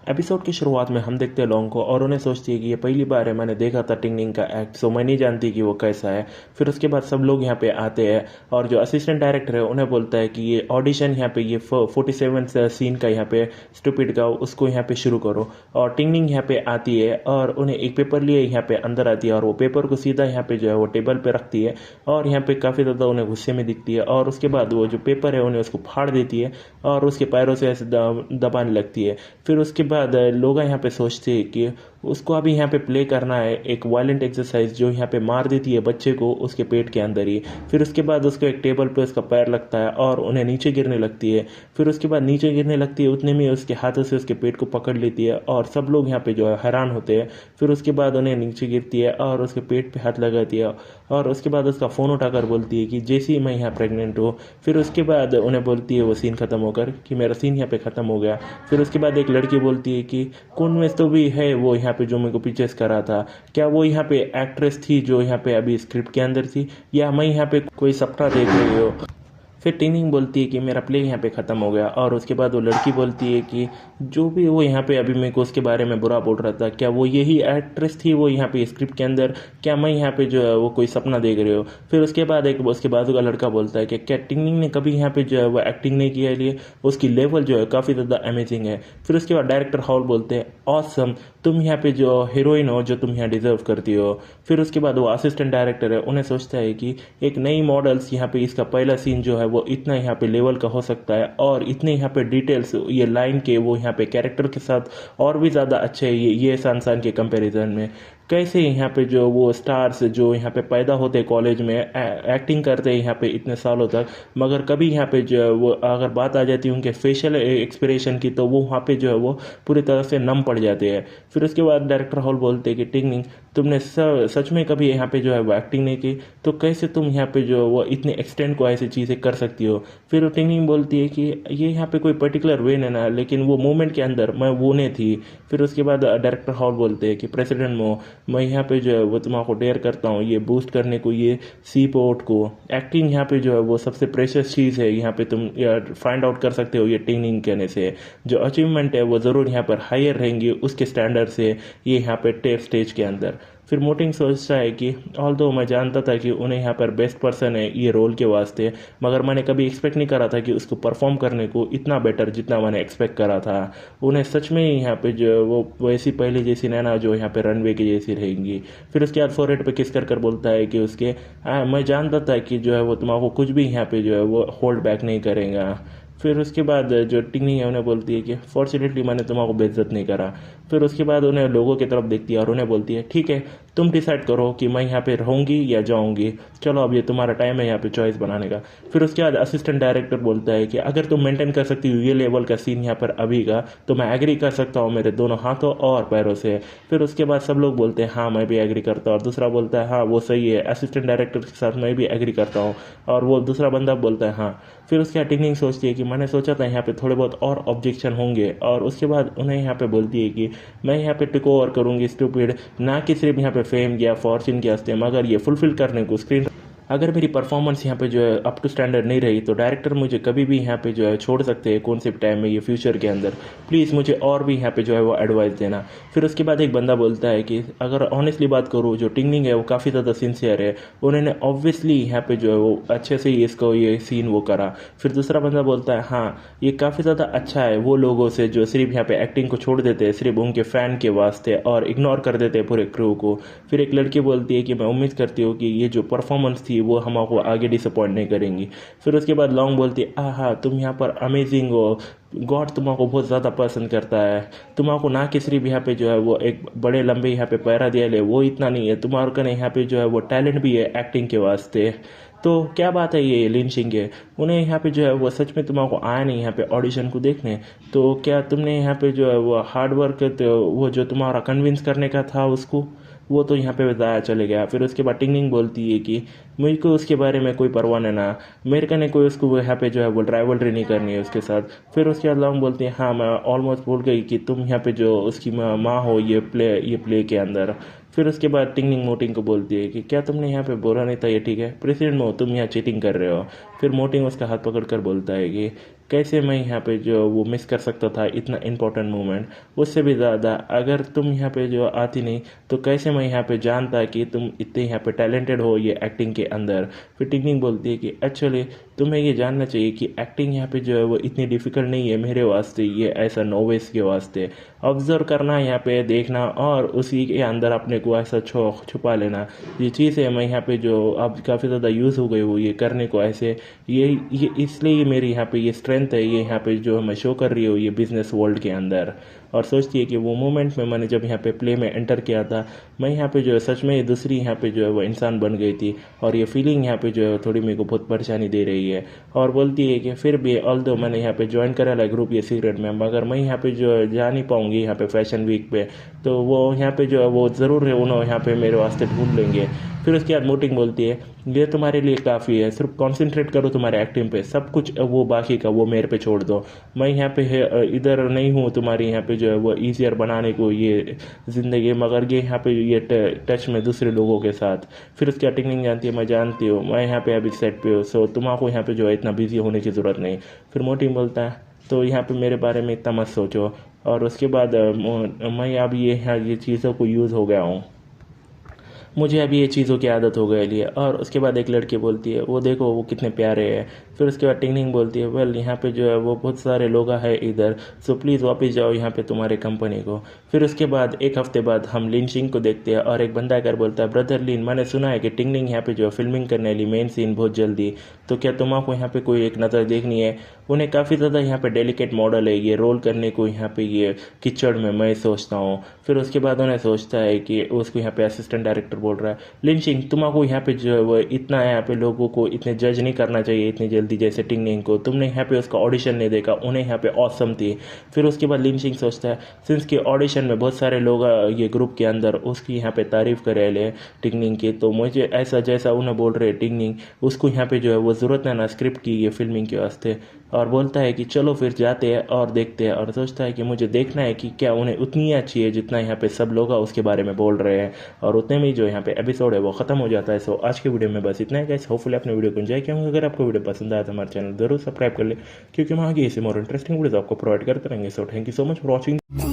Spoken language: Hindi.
एपिसोड की शुरुआत में हम देखते हैं लॉन्ग को और उन्हें सोचती है कि ये पहली बार है मैंने देखा था टिंगनिंग का एक्ट, सो मैं नहीं जानती कि वो कैसा है। फिर उसके बाद सब लोग यहाँ पे आते हैं और जो असिस्टेंट डायरेक्टर है उन्हें बोलता है कि ये ऑडिशन यहाँ पे ये 47 सीन का यहाँ पे स्टूपिड का उसको यहाँ पे शुरू करो। और टिंगनिंग यहाँ पे आती है और उन्हें एक पेपर लिए यहाँ पे अंदर आती है और वो पेपर को सीधा यहाँ पे जो है वो टेबल पे रखती है और यहाँ पे काफ़ी ज़्यादा उन्हें गुस्से में दिखती है। और उसके बाद वो जो पेपर है उन्हें उसको फाड़ देती है और उसके पैरों से ऐसे दबाने लगती है। फिर उसके बाद लोग यहाँ पे सोचते हैं कि उसको अभी यहाँ पे प्ले करना है एक वायलेंट एक्सरसाइज जो यहाँ पे मार देती है बच्चे को उसके पेट के अंदर ही। फिर उसके बाद उसको एक टेबल पे उसका पैर लगता है और उन्हें नीचे गिरने लगती है। फिर उसके बाद नीचे गिरने लगती है उतने में उसके हाथों से उसके पेट को पकड़ लेती है और सब लोग यहाँ पे जो है हैरान होते हैं। फिर उसके बाद उन्हें नीचे गिरती है और उसके पेट पे हाथ लगाती है और उसके बाद उसका फ़ोन उठाकर बोलती है कि जैसे ही मैं यहाँ प्रेग्नेंट हूँ। फिर उसके बाद उन्हें बोलती है वो सीन ख़त्म होकर कि मेरा सीन यहाँ पे ख़त्म हो गया। फिर उसके बाद एक लड़की बोलती है कि कौन में तो भी है वो यहाँ पे जो मेरे को पीछे से करा था, क्या वो यहाँ पे एक्ट्रेस थी जो यहाँ पे अभी स्क्रिप्ट के अंदर थी या मैं यहाँ पे कोई सपना देख रही हो। फिर टिनिंग बोलती है कि मेरा प्ले यहाँ पे ख़त्म हो गया और उसके बाद वो लड़की बोलती है कि जो भी वो यहाँ पे अभी मेरे को उसके बारे में बुरा बोल रहा था क्या वो यही एक्ट्रेस थी वो यहाँ पे स्क्रिप्ट के अंदर, क्या मैं यहाँ पे जो है वो कोई सपना देख रहे हो। फिर उसके बाद एक उसके बाजू का लड़का बोलता है कि क्या टिनिंग ने कभी यहाँ पे जो है वो एक्टिंग नहीं किया है लिए, उसकी लेवल जो है काफ़ी ज़्यादा अमेजिंग है। फिर उसके बाद डायरेक्टर हॉल बोलते हैं ऑसम, तुम यहाँ पे जो हीरोइन हो जो तुम यहाँ डिजर्व करती हो। फिर उसके बाद वो असिस्टेंट डायरेक्टर है उन्हें सोचता है कि एक नई मॉडल्स यहाँ पे इसका पहला सीन जो है वो इतना यहाँ पे लेवल का हो सकता है और इतने यहाँ पे डिटेल्स ये लाइन के वो यहाँ पे कैरेक्टर के साथ और भी ज़्यादा अच्छे है ये सान के कंपैरिजन में। कैसे यहाँ पे जो वो स्टार्स जो यहाँ पे पैदा होते कॉलेज में एक्टिंग करते हैं यहाँ पे इतने सालों तक, मगर कभी यहाँ पे जो है वो अगर बात आ जाती है उनके फेशियल एक्सप्रेशन की तो वो वहाँ पे जो है वो पूरी तरह से नम पड़ जाते हैं। फिर उसके बाद डायरेक्टर हॉल बोलते हैं कि टिंगनिंग तुमने सच में कभी यहाँ पे जो है वो एक्टिंग नहीं की तो कैसे तुम यहाँ पे जो वो इतने एक्सटेंड को ऐसी चीज़ें कर सकती हो। फिर टिंगनिंग बोलती है कि ये यहाँ पे कोई पर्टिकुलर वे नहीं ना लेकिन वो मोमेंट के अंदर मैं वो नहीं थी। फिर उसके बाद डायरेक्टर हॉल बोलते हैं कि प्रेसिडेंट मो मैं यहाँ पे जो है वो तुम्हारा डेयर करता हूँ ये बूस्ट करने को ये सी पोर्ट को एक्टिंग यहाँ पे जो है वो सबसे प्रेशियस चीज़ है यहाँ पे तुम फाइंड आउट कर सकते हो ये टिंगनिंग कहने से। जो अचीवमेंट है वो ज़रूर यहाँ पर हायर रहेंगी उसके स्टैंडर्ड से ये यहाँ पे टेप स्टेज के अंदर। फिर मोटिंग सोचता है कि ऑल दो मैं जानता था कि उन्हें यहाँ पर बेस्ट पर्सन है ये रोल के वास्ते, मगर मैंने कभी एक्सपेक्ट नहीं करा था कि उसको परफॉर्म करने को इतना बेटर जितना मैंने एक्सपेक्ट करा था। उन्हें सच में यहाँ पे जो वो वैसी पहले जैसी नैना जो यहाँ पे रनवे की जैसी रहेंगी। फिर उसके बाद फोरहेड पे किस कर बोलता है कि उसके मैं जानता था कि जो है वो तुम्हारा कुछ भी यहाँ पे जो है वो होल्ड बैक नहीं करेगा। फिर उसके बाद जो टिंगनी है उन्हें बोलती है कि फॉर्चुनेटली मैंने तुम्हारा बेइज्जत नहीं करा। फिर उसके बाद उन्हें लोगों की तरफ देखती है और उन्हें बोलती है ठीक है तुम डिसाइड करो कि मैं यहाँ पे रहूँगी या जाऊँगी, चलो अब ये तुम्हारा टाइम है यहाँ पे चॉइस बनाने का। फिर उसके बाद असिस्टेंट डायरेक्टर बोलता है कि अगर तुम मेंटेन कर सकती हो ये लेवल का सीन यहाँ पर अभी का तो मैं एग्री कर सकता हूँ मेरे दोनों हाथों और पैरों से। फिर उसके बाद सब लोग बोलते हैं हाँ मैं भी एग्री करता हूँ और दूसरा बोलता है हाँ वो सही है, असिस्टेंट डायरेक्टर के साथ मैं भी एग्री करता हूँ और वो दूसरा बंदा बोलता है हाँ। फिर उसके बाद टिंगनिंग सोचती है कि मैंने सोचा था यहाँ पे थोड़े बहुत और ऑब्जेक्शन होंगे और उसके बाद उन्हें यहाँ पे बोलती है कि मैं यहाँ पे टेक ओवर करूँगी स्टूपिड, ना कि सिर्फ यहाँ पे फेम या फॉर्च्यून के वास्ते मगर ये फुलफिल करने को स्क्रीन। अगर मेरी परफॉर्मेंस यहाँ पे जो है अप टू स्टैंडर्ड नहीं रही तो डायरेक्टर मुझे कभी भी यहाँ पे जो है छोड़ सकते हैं कौन से टाइम में ये फ्यूचर के अंदर, प्लीज़ मुझे और भी यहाँ पे जो है वो एडवाइस देना। फिर उसके बाद एक बंदा बोलता है कि अगर ऑनेस्टली बात करूँ जो टिंगनिंग है वो काफ़ी ज़्यादा सिंसियर है, उन्होंने ऑब्वियसली यहाँ पे जो है वो अच्छे से ही इसको ये सीन वो करा। फिर दूसरा बंदा बोलता है हाँ ये काफ़ी ज़्यादा अच्छा है वो लोगों से जो सिर्फ यहाँ पे एक्टिंग को छोड़ देते हैं सिर्फ उनके फ़ैन के वास्ते और इग्नोर कर देते हैं पूरे क्रू को। फिर एक लड़की बोलती है कि मैं उम्मीद करती हूँ कि ये जो परफॉर्मेंस थी वो हमको आगे डिसअपॉइंट नहीं करेंगी। फिर उसके बाद लॉन्ग बोलती है हाँ तुम यहाँ पर अमेजिंग हो, गॉड तुम्हारा बहुत ज़्यादा पसंद करता है, तुम्हारा ना कि सिर्फ यहाँ पे जो है वो एक बड़े लंबे यहाँ पे पैरा दिया ले वो इतना नहीं है, तुम्हारे कने यहाँ पे जो है वो टैलेंट भी है एक्टिंग के वास्ते। तो क्या बात है ये लिंचिंग है, उन्हें यहाँ पे जो है वो सच में तुम्हारा को आया नहीं यहाँ पे ऑडिशन को देखने, तो क्या तुमने यहाँ पे जो है वो हार्ड वर्क तो वो जो तुम्हारा कन्विंस करने का था उसको वो तो यहाँ पे ज़ाया चले गया। फिर उसके बाद टिंगनिंग बोलती है कि मुझको उसके बारे में कोई परवाह नहीं ना, मेरे का नहीं कोई उसको यहाँ पे जो है वो राइवलरी नहीं करनी है उसके साथ। फिर उसके बाद लॉन्ग बोलती है हाँ मैं ऑलमोस्ट भूल गई कि तुम यहाँ पे जो उसकी माँ हो ये प्ले के अंदर। फिर उसके बाद टिंगनिंग मोटिंग को बोलती है कि क्या तुमने यहाँ पे बोला नहीं था ये ठीक है, प्रेसिडेंट मो तुम यहाँ चीटिंग कर रहे हो। फिर मोटिंग उसका हाथ पकड़ कर बोलता है कि कैसे मैं यहाँ पे जो वो मिस कर सकता था इतना इंपॉर्टेंट मोमेंट। उससे भी ज़्यादा अगर तुम यहाँ पे जो आती नहीं तो कैसे मैं यहाँ पे जानता कि तुम इतने यहाँ पे टैलेंटेड हो ये एक्टिंग के अंदर। फिर टिंगटिंग बोलती है कि एक्चुअली तुम्हें ये जानना चाहिए कि एक्टिंग यहाँ पे जो है वो इतनी डिफ़िकल्ट नहीं है मेरे वास्ते, ये ऐसा नोविस के वास्ते। ऑब्ज़र्व करना यहाँ पे देखना और उसी के अंदर अपने को ऐसा छुपा लेना, ये चीज़ है मैं यहाँ पे जो अब काफ़ी ज़्यादा यूज़ हो गई हूँ ये करने को ऐसे। ये इसलिए मेरी यहाँ पे ये स्ट्रेंथ है, ये यहाँ पे जो मैं शो कर रही हूँ ये बिज़नेस वर्ल्ड के अंदर। और सोचती है कि वो मोमेंट में मैंने जब यहाँ पे प्ले में एंटर किया था, मैं यहाँ पे जो है सच में दूसरी यहाँ पे जो है वो इंसान बन गई थी। और ये फीलिंग यहाँ पे जो है थोड़ी मेरे को बहुत परेशानी दे रही है। और बोलती है कि फिर भी ऑल्दो मैंने यहाँ पे ज्वाइन करा है ग्रुप ये सीक्रेट में, मगर मैं यहाँ पे जो है जा नहीं पाऊंगी यहाँ पे फैशन वीक पे, तो वो यहाँ पे जो है वो ज़रूर है उन्होंने यहाँ पे मेरे वास्ते ढूंढ लेंगे। फिर उसके बाद मोटिंग बोलती है ये तुम्हारे लिए काफ़ी है, सिर्फ कॉन्सेंट्रेट करो तुम्हारे एक्टिंग पे, सब कुछ वो बाकी का वो मेरे पे छोड़ दो। मैं यहाँ पे इधर नहीं हूँ तुम्हारी यहाँ पे जो है वो ईजियर बनाने को ये ज़िंदगी, मगर ये यहाँ पे ये टच में दूसरे लोगों के साथ। फिर उसकी एक्टिंग नहीं जानती है, मैं जानती हूँ, मैं यहाँ पे अभी सेट पे हूँ, सो तुम्हारा यहाँ पे जो है इतना बिजी होने की ज़रूरत नहीं। फिर मोटिंग बोलता है तो यहाँ पे मेरे बारे में इतना मत सोचो। और उसके बाद मैं अब ये चीज़ों को यूज़ हो गया हूँ, मुझे अभी ये चीज़ों की आदत हो गई है। और उसके बाद एक लड़की बोलती है वो देखो वो कितने प्यारे हैं। फिर उसके बाद टिंगटिंग बोलती है वेल यहाँ पे जो है वो बहुत सारे लोग हैं इधर, सो प्लीज़ वापस जाओ यहाँ पे तुम्हारे कंपनी को। फिर उसके बाद एक हफ्ते बाद हम लिन सिंह को देखते हैं और एक बंदा आकर बोलता है ब्रदर लिन, मैंने सुना है कि टिंगटिंग यहाँ पे जो है फिल्मिंग करने वाली मेन सीन बहुत जल्दी, तो क्या तुम्हारा यहाँ पे कोई एक नज़र देखनी है। उन्हें काफ़ी ज़्यादा यहाँ पे डेलिकेट मॉडल है ये रोल करने को यहाँ पे ये कीचड़ में, मैं सोचता हूँ। फिर उसके बाद उन्हें सोचता है कि उसको यहाँ पे असिस्टेंट डायरेक्टर बोल रहा है लिंचिंग तुम्हारा यहाँ पे जो है वो इतना यहाँ पे लोगों को इतने जज नहीं करना चाहिए इतनी जल्दी, जैसे टिंगटिंग को तुमने यहाँ पे उसका ऑडिशन नहीं देखा, उन्हें यहाँ पे ऑसम थी। फिर उसके बाद लिंचिंग सोचता है सिंस के ऑडिशन में बहुत सारे लोग ये ग्रुप के अंदर उसकी यहाँ पे तारीफ कर रहे हैं टिंगटिंग की, तो मुझे ऐसा जैसा उन्हें बोल रहे टिंगटिंग उसको यहाँ पे जो है वो ज़रूरत है ना स्क्रिप्ट की ये फिल्मिंग के वास्ते। और बोलता है कि चलो फिर जाते हैं और देखते हैं। और सोचता है कि मुझे देखना है कि क्या उन्हें उतनी अच्छी है जितना यहाँ पे सब लोग उसके बारे में बोल रहे हैं। और उतने में जो यहाँ पे एपिसोड है वो ख़त्म हो जाता है। सो आज के वीडियो में बस इतना है गाइस, होपफुली आपने वीडियो को एंजॉय किया होगा। अगर आपको वीडियो पसंद आया तो हमारे चैनल जरूर सब्सक्राइब कर ले, क्योंकि हम आगे ऐसे मोर इंटरेस्टिंग वीडियोस आपको प्रोवाइड करते रहेंगे। So thank you so much for watching.